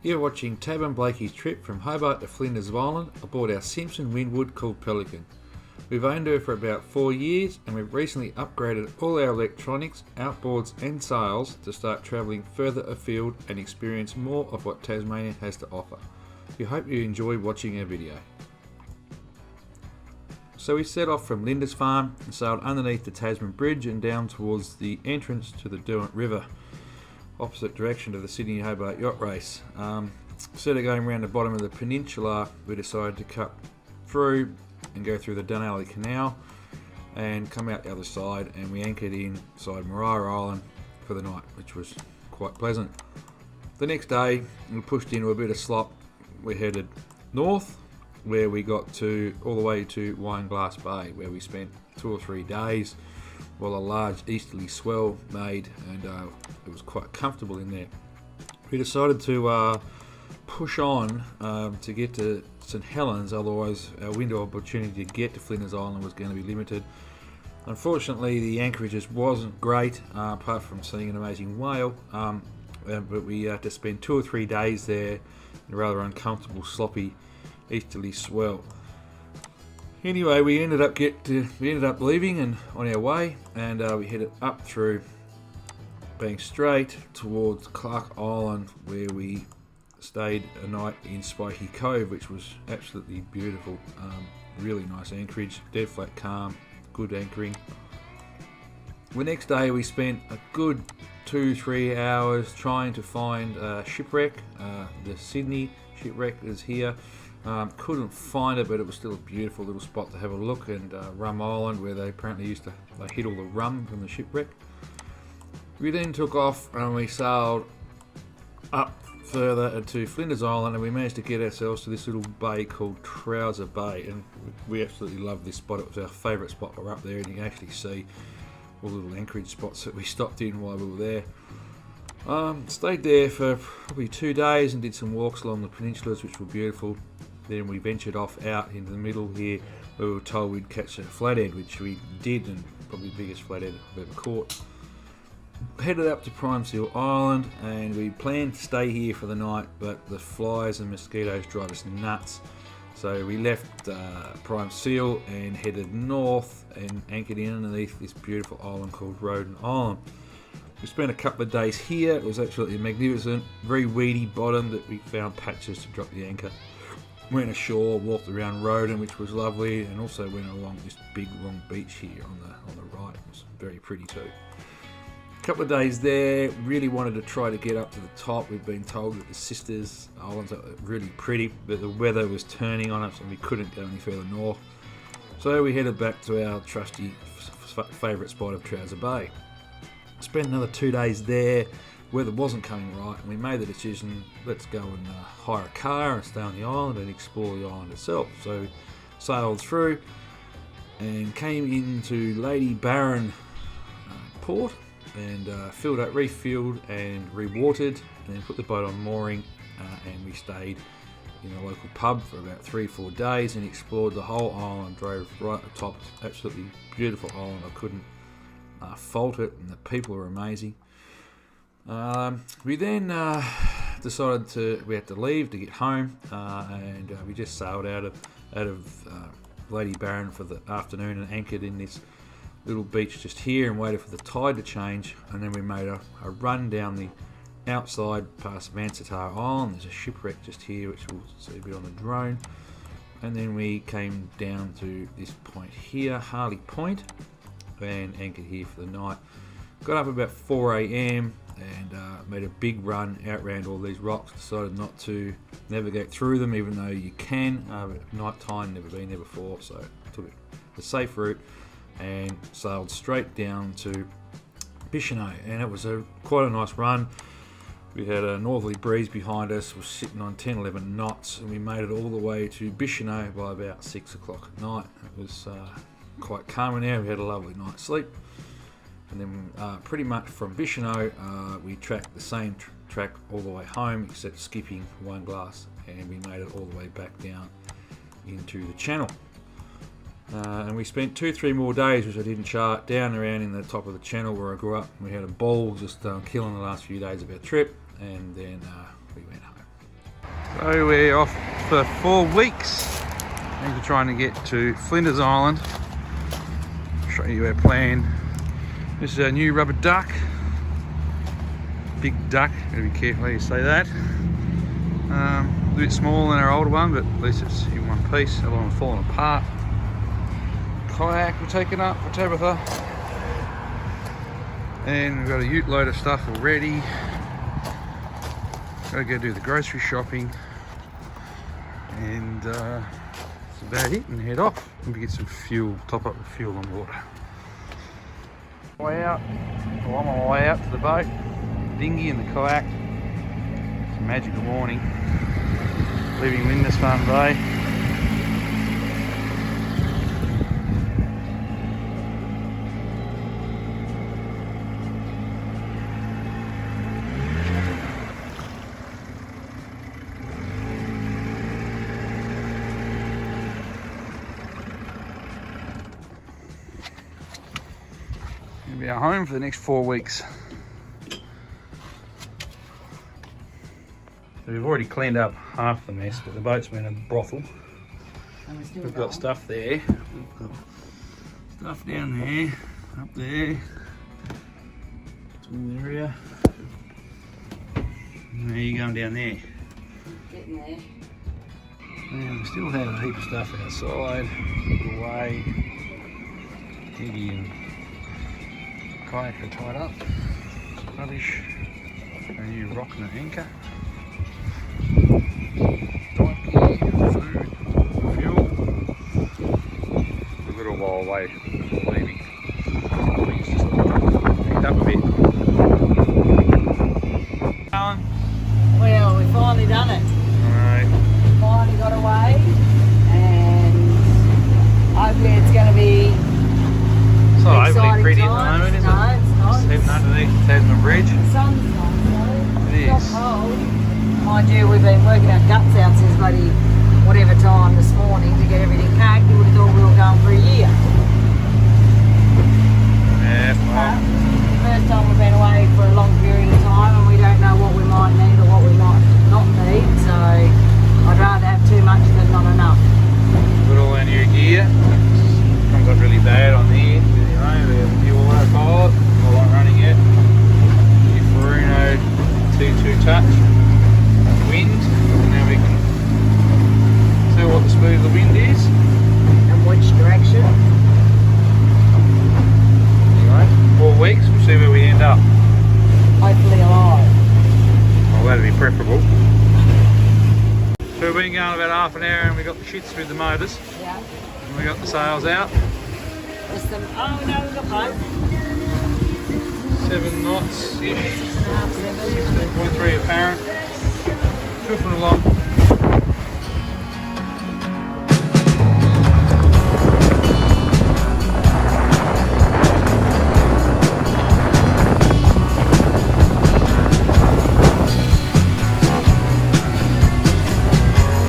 You're watching Tab and Blakey's trip from Hobart to Flinders Island aboard our Simpson Winwood called Pelican. We've owned her for about 4 years and we've recently upgraded all our electronics, outboards and sails to start travelling further afield and experience more of what Tasmania has to offer. We hope you enjoy watching our video. So we set off from Flinders Farm and sailed underneath the Tasman Bridge and down towards the entrance to the Derwent River, opposite direction to the Sydney Hobart yacht race. Instead of going around the bottom of the peninsula, we decided to cut through and go through the Dunalley Canal and come out the other side, and we anchored inside Maria Island for the night, which was quite pleasant. The next day we pushed into a bit of slop. We headed north, where we got to all the way to Wineglass Bay, where we spent 2 or 3 days while a large easterly swell made, and it was quite comfortable in there. We decided to push on to get to St Helens, otherwise our window of opportunity to get to Flinders Island was going to be limited. Unfortunately, the anchorage just wasn't great, apart from seeing an amazing whale, but we had to spend 2 or 3 days there in a rather uncomfortable, sloppy easterly swell. Anyway, we ended up leaving and on our way, and we headed up through being straight towards Clark Island, where we stayed a night in Spiky Cove, which was absolutely beautiful. Really nice anchorage, dead flat calm, good anchoring. The next day we spent a good 2-3 hours trying to find a shipwreck. The Sydney shipwreck is here. Couldn't find it, but it was still a beautiful little spot to have a look. And Rum Island, where they apparently they hid all the rum from the shipwreck. We then took off and we sailed up further to Flinders Island, and we managed to get ourselves to this little bay called Trouser Bay, and we absolutely loved this spot. It was our favourite spot. We're up there, and you can actually see all the little anchorage spots that we stopped in while we were there. Stayed there for probably 2 days and did some walks along the peninsulas, which were beautiful. Then we ventured off out into the middle here, where we were told we'd catch a flathead, which we did, and probably the biggest flathead I've ever caught. Headed up to Prime Seal Island, and we planned to stay here for the night, but the flies and mosquitoes drive us nuts. So we left Prime Seal and headed north and anchored in underneath this beautiful island called Roden Island. We spent a couple of days here. It was absolutely magnificent, very weedy bottom that we found patches to drop the anchor. Went ashore, walked around Roden, which was lovely, and also went along this big long beach here on the right. It was very pretty too. A couple of days there, really wanted to try to get up to the top. We'd been told that the Sisters Islands are really pretty, but the weather was turning on us and we couldn't go any further north. So we headed back to our trusty favourite spot of Trouser Bay. Spent another 2 days there. Weather wasn't coming right, and we made the decision, let's go and hire a car and stay on the island and explore the island itself. So sailed through and came into Lady Baron port, and refueled and rewatered, and then put the boat on mooring, and we stayed in a local pub for about 3-4 days and explored the whole island, drove right up top. Absolutely beautiful island. I couldn't fault it, and the people are amazing. We then decided we had to leave to get home, and we just sailed out of Lady Baron for the afternoon and anchored in this little beach just here and waited for the tide to change, and then we made a run down the outside past Mansatar Island. There's a shipwreck just here, which we'll see a bit on the drone, and then we came down to this point here, Harley Point, and anchored here for the night. Got up about 4 a.m. and made a big run out around all these rocks. Decided not to navigate through them, even though you can, but night time, never been there before, so took it the safe route and sailed straight down to Bicheno, and it was quite a nice run. We had a northerly breeze behind us, was sitting on 10-11 knots, and we made it all the way to Bicheno by about 6 o'clock at night. It was quite calm in there. We had a lovely night's sleep, and then pretty much from Bicheno we tracked the same track all the way home, except skipping Wineglass, and we made it all the way back down into the channel. And we spent 2-3 more days, which I didn't chart, down around in the top of the channel where I grew up. We had a ball just killing the last few days of our trip, and then we went home. So we're off for 4 weeks. We're trying to get to Flinders Island. Show you our plan. This is our new rubber duck. Big duck, gotta be careful how you say that. A bit smaller than our older one, but at least it's in one piece. The other one's falling apart. Kayak we're taking up for Tabitha. And we've got a ute load of stuff already. Gotta go do the grocery shopping. And that's about it, and head off. Maybe get some fuel, top up the fuel on water. Way out, well, I'm on my way out to the boat, the dinghy and the kayak. It's a magical morning. Leaving Lindisfarne Bay. Gonna be at home for the next 4 weeks. So we've already cleaned up half the mess, but the boat's been a brothel. We've got stuff there. We've got stuff down there, up there. Swing area. And there you going down there. Getting there. And we still have a heap of stuff outside. Put away. Diggy and kayak are tied up. Rubbish. A new rock and an anchor. Dive gear, food, fuel. A little while away before leaving. Things just picked up a bit. Alan? Well, we finally done it. Alright. Finally got away, and hopefully it's going to be It's not overly exciting pretty times. at the moment, is No, it? it's not. Just heading underneath the Tasman Bridge. The sun's not, so It it's not is. cold. Mind you, we've been working our guts out since bloody whatever time this morning to get everything packed. You would have thought we were going for a year. Yeah, well, First time we've been away for a long period of time, and we don't know what we might need or what we might not need, so I'd rather have too much than not enough. got all our new gear. Comes up really bad on the end. You know, we have a new autopilot. Not like running yet. New Furuno T2 touch. Wind. And now we can tell what the speed of the wind is. And which direction? Anyway, 4 weeks, we'll see where we end up. Hopefully alive. Well, that'd be preferable. So we've been going about half an hour and we got the shits with the motors. Yeah. And we got the sails out. Just some, oh no, we've got both. 7 knots-ish. 6.5, 7. 16.3 apparent. Chuffing along.